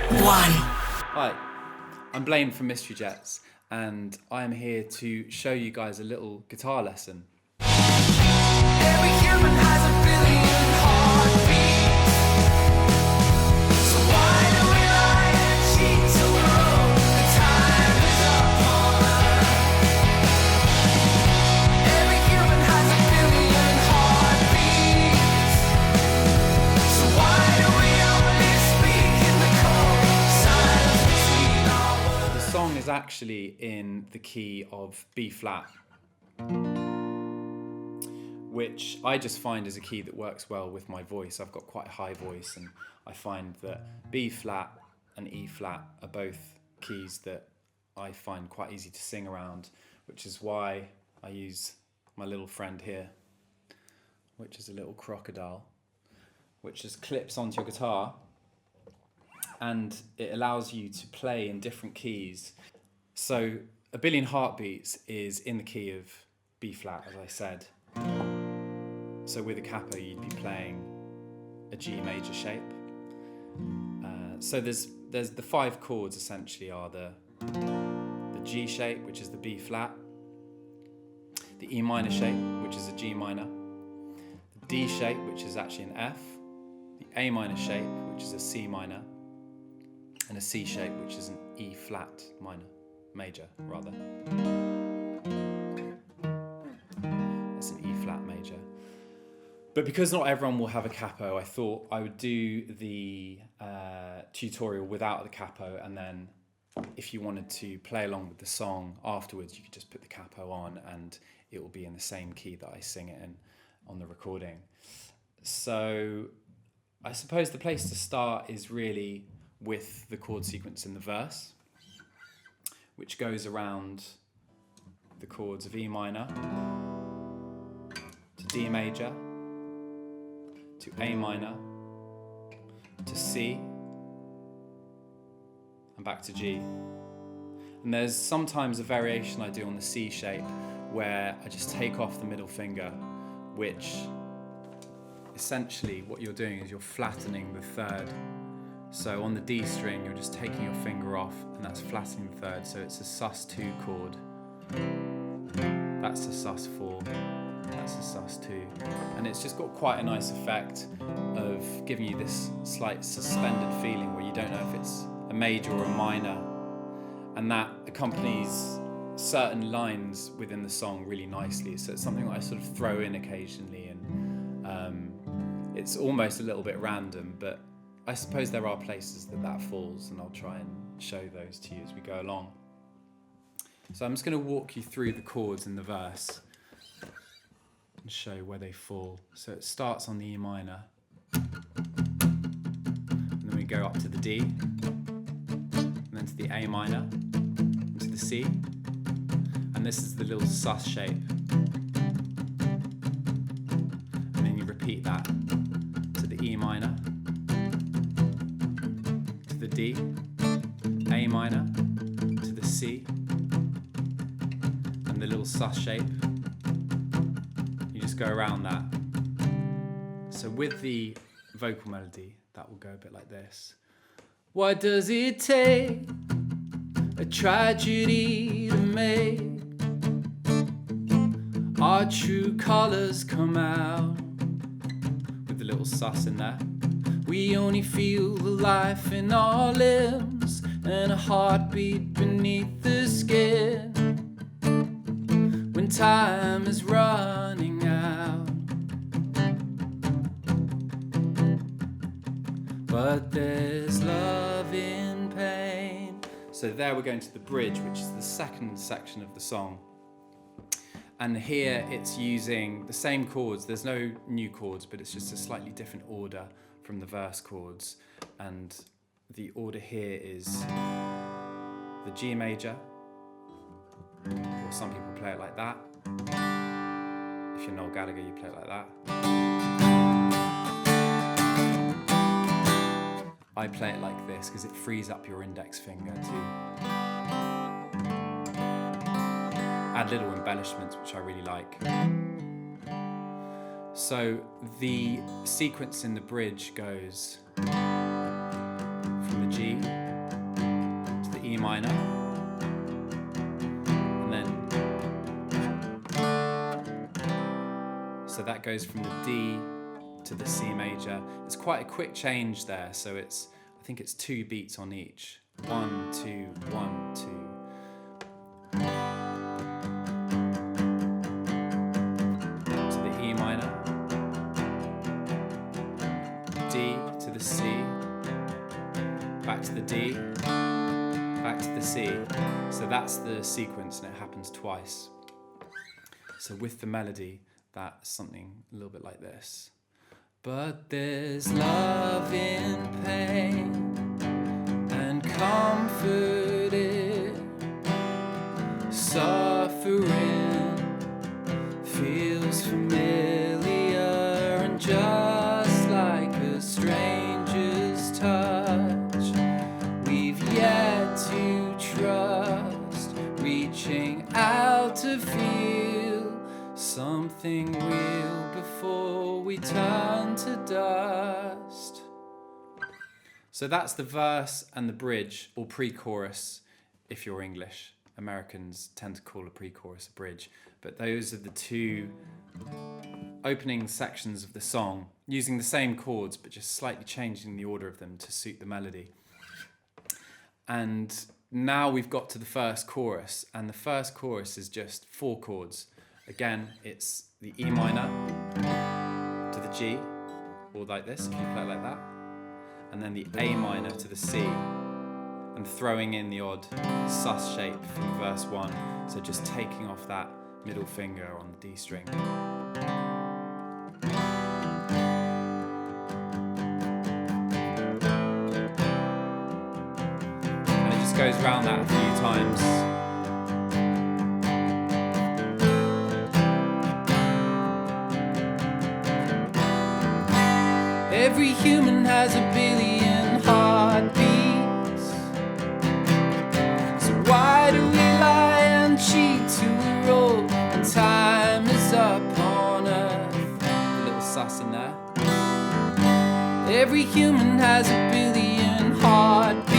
One. Hi, I'm Blaine from Mystery Jets, and I'm here to show you guys a little guitar lesson. Every human has a billion heartbeats. So why do we lie and cheat till we're old? The time is upon us. Every human has a billion heartbeats. So why do we only speak in the cold silence between our words? The song is actually in the key of B flat, which I just find is a key that works well with my voice. I've got quite a high voice, and I find that B flat and E flat are both keys that I find quite easy to sing around, which is why I use my little friend here, which is a little crocodile, which just clips onto your guitar, and it allows you to play in different keys. So A Billion Heartbeats is in the key of B flat, as I said. So with a capo, you'd be playing a G major shape. So there's the five chords essentially are the G shape, which is the B flat, the E minor shape, which is a G minor, the D shape, which is actually an F, the A minor shape, which is a C minor, and a C shape, which is an E flat major rather. That's an E flat major. But because not everyone will have a capo, I thought I would do the tutorial without the capo, and then if you wanted to play along with the song afterwards, you could just put the capo on and it will be in the same key that I sing it in on the recording. So I suppose the place to start is really with the chord sequence in the verse, which goes around the chords of E minor to D major, to A minor, to C, and back to G. And there's sometimes a variation I do on the C shape where I just take off the middle finger, which essentially what you're doing is you're flattening the third. So on the D string, you're just taking your finger off, and that's flattening the third. So it's a sus2 chord. That's a sus4. That's a sus2, and it's just got quite a nice effect of giving you this slight suspended feeling where you don't know if it's a major or a minor, and that accompanies certain lines within the song really nicely. So it's something that I sort of throw in occasionally, and it's almost a little bit random, but I suppose there are places that falls, and I'll try and show those to you as we go along. So I'm just going to walk you through the chords in the verse and show where they fall. So it starts on the E minor, and then we go up to the D, and then to the A minor, and to the C, and this is the little sus shape, and then you repeat that to the E minor, to the D, A minor, to the C, and the little sus shape. Go around that. So with the vocal melody, that will go a bit like this. What does it take? A tragedy to make our true colours come out. With the little sus in there. We only feel the life in our limbs and a heartbeat beneath the skin. When time is running out, but there's love in pain. So there we're going to the bridge, which is the second section of the song. And here it's using the same chords. There's no new chords, but it's just a slightly different order from the verse chords. And the order here is the G major, or some people play it like that. If you're Noel Gallagher, you play it like that. I play it like this because it frees up your index finger to add little embellishments, which I really like. So the sequence in the bridge goes from the G E minor, and then, so that goes from the D to the C major. It's quite a quick change there, so I think it's 2 beats on each. 1, 2, 1, 2. To the E minor, D to the C, back to the D, back to the C. So that's the sequence, and it happens twice. So with the melody, that's something a little bit like this. But there's love in pain and comfort in suffering, feels familiar, and just like a stranger's touch, we've yet to trust, reaching out to feel something real before we turn to dust. So that's the verse and the bridge, or pre-chorus if you're English. Americans tend to call a pre-chorus a bridge, but those are the 2 opening sections of the song, using the same chords but just slightly changing the order of them to suit the melody. And now we've got to the first chorus, and the first chorus is just 4 chords. Again, it's the E minor to the G, or like this if you play it like that, and then the A minor to the C, and throwing in the odd sus shape from verse 1, so just taking off that middle finger on the D string. And it just goes around that a few times. Every human has a billion heartbeats, so why do we lie and cheat till we're old and time is up on earth? A little sus in there. Every human has a billion heartbeats,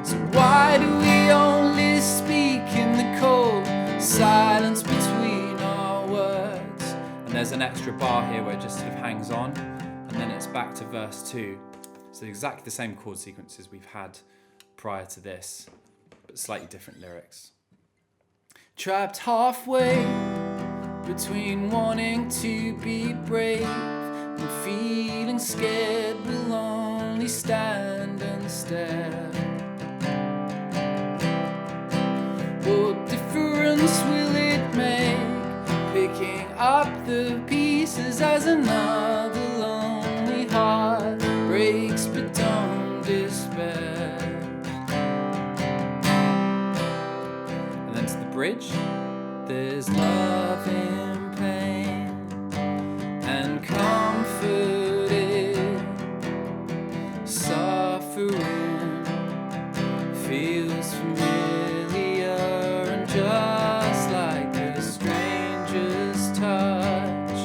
so why do we only speak in the cold silence between our words? And there's an extra bar here where it just sort of hangs on, and then it's back to verse 2. So exactly the same chord sequences we've had prior to this, but slightly different lyrics. Trapped halfway between wanting to be brave and feeling scared, we'll only stand and stare. What difference will it make, picking up the pieces as another lonely heart breaks, but don't despair. And then to the bridge, there's love in pain and comfort in suffering, feels familiar, and just like a stranger's touch,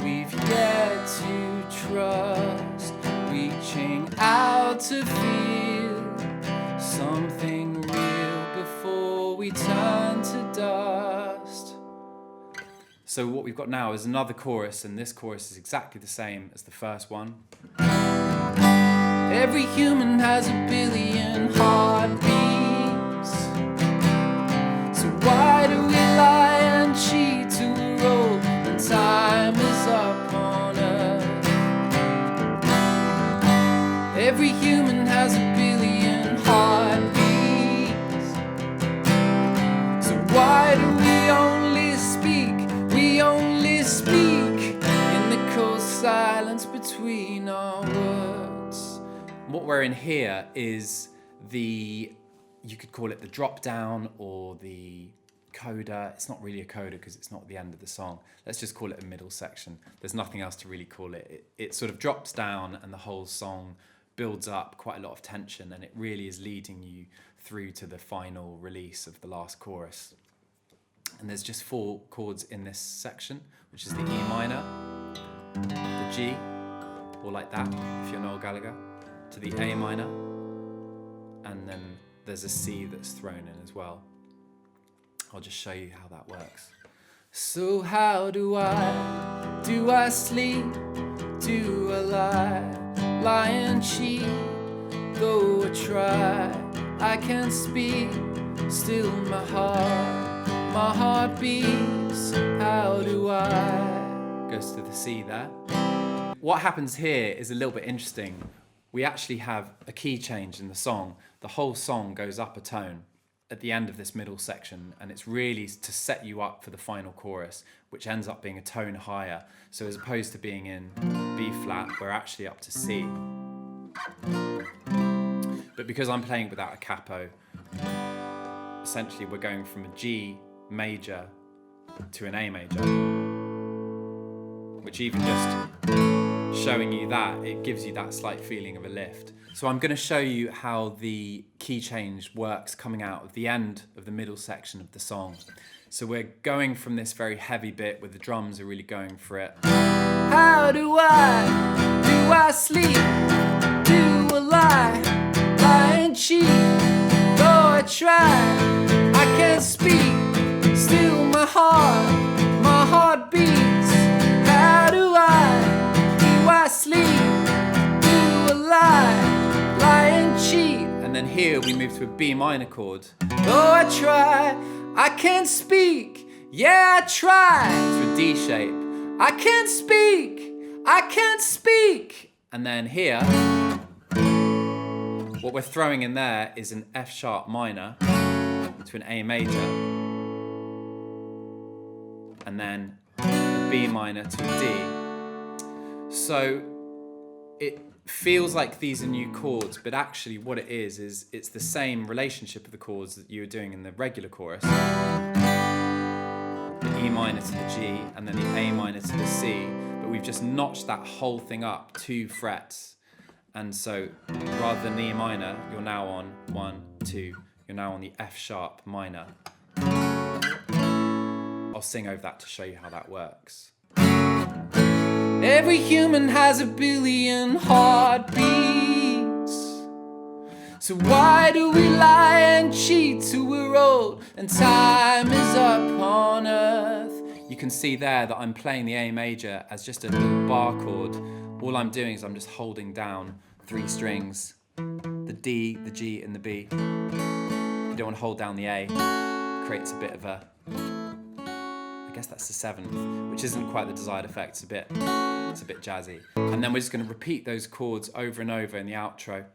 we've yet to trust, reaching out to feel something real before we turn to dust. So what we've got now is another chorus, and this chorus is exactly the same as the first one. Every human has a billion heartbeats, so why do we lie and cheat till we're old and time is up on earth? Every human has a billion heartbeats, so why do we only speak in the cold silence between our words? What we're in here is you could call it the drop down or the coda. It's not really a coda because it's not the end of the song. Let's just call it a middle section. There's nothing else to really call it. It sort of drops down and the whole song builds up quite a lot of tension, and it really is leading you through to the final release of the last chorus. And there's just 4 chords in this section, which is the E minor, the G, or like that if you're Noel Gallagher, to the A minor, and then there's a C that's thrown in as well. I'll just show you how that works. So how do I sleep? Do I lie and cheat? Though I try, I can't speak. Still my heart beats. How do I? Goes to the C there. What happens here is a little bit interesting. We actually have a key change in the song. The whole song goes up a tone at the end of this middle section, and it's really to set you up for the final chorus, which ends up being a tone higher. So as opposed to being in B flat, we're actually up to C. But because I'm playing without a capo, essentially we're going from a G major to an A major, which even just showing you that, it gives you that slight feeling of a lift. So I'm going to show you how the key change works coming out of the end of the middle section of the song. So we're going from this very heavy bit where the drums are really going for it. How do I sleep? Do I lie and cheat? Though I try, I can't speak. Still my heart beats. How do I sleep? Do I lie and cheat? And then here we move to a B minor chord. Though I try, I can't speak. Yeah, I try. To a D shape. I can't speak. And then here, what we're throwing in there is an F sharp minor to an A major, and then a B minor to a D. So it feels like these are new chords, but actually what it is it's the same relationship of the chords that you were doing in the regular chorus. The E minor to the G, and then the A minor to the C, but we've just notched that whole thing up 2 frets. And so rather than the E minor, you're now on 1, 2, you're now on the F sharp minor. I'll sing over that to show you how that works. Every human has a billion heartbeats. So why do we lie and cheat till we're old and time is up on earth? You can see there that I'm playing the A major as just a little bar chord. All I'm doing is I'm just holding down 3 strings, the D, the G, and the B. You don't want to hold down the A. It creates a bit of a, I guess that's the 7th, which isn't quite the desired effect. It's a bit jazzy. And then we're just going to repeat those chords over and over in the outro. I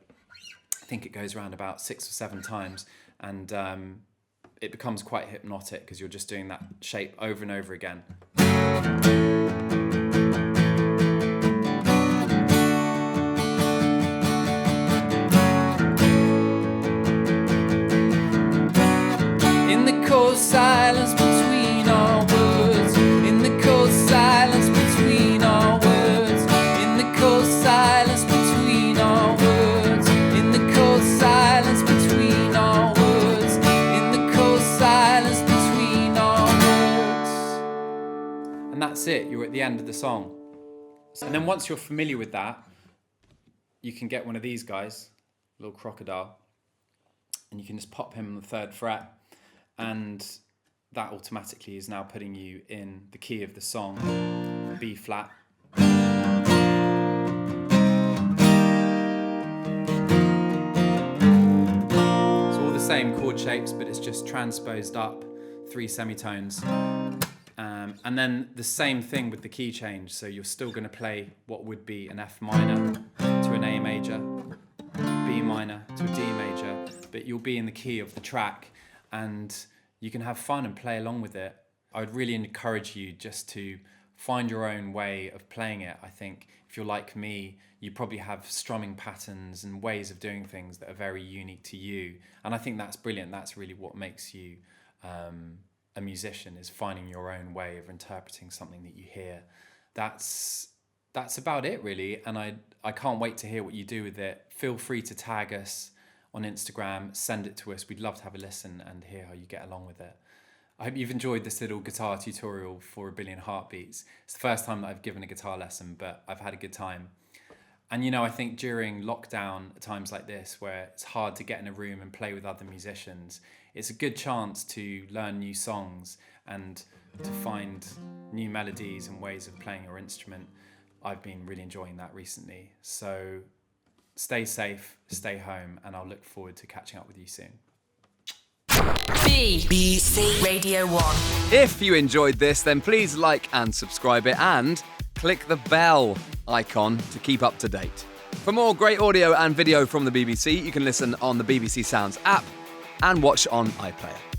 think it goes around about 6 or 7 times, and it becomes quite hypnotic because you're just doing that shape over and over again. In the cold silence between our words, in the cold silence between our words, in the cold silence between our words, in the cold silence between our words, in the cold silence between our words. And that's it, you're at the end of the song. And then once you're familiar with that, you can get one of these guys, a little crocodile, and you can just pop him on the 3rd fret, and that automatically is now putting you in the key of the song, B flat. It's all the same chord shapes, but it's just transposed up 3 semitones. And then the same thing with the key change, so you're still going to play what would be an F minor to an A major, B minor to a D major, but you'll be in the key of the track, and you can have fun and play along with it. I would really encourage you just to find your own way of playing it. I think if you're like me, you probably have strumming patterns and ways of doing things that are very unique to you. And I think that's brilliant. That's really what makes you a musician, is finding your own way of interpreting something that you hear. That's about it, really. And I can't wait to hear what you do with it. Feel free to tag us on Instagram, send it to us. We'd love to have a listen and hear how you get along with it. I hope you've enjoyed this little guitar tutorial for A Billion Heartbeats. It's the first time that I've given a guitar lesson, but I've had a good time. And, you know, I think during lockdown, at times like this, where it's hard to get in a room and play with other musicians, it's a good chance to learn new songs and to find new melodies and ways of playing your instrument. I've been really enjoying that recently. So stay safe, stay home, and I'll look forward to catching up with you soon. BBC Radio 1. If you enjoyed this, then please like and subscribe it and click the bell icon to keep up to date. For more great audio and video from the BBC, you can listen on the BBC Sounds app and watch on iPlayer.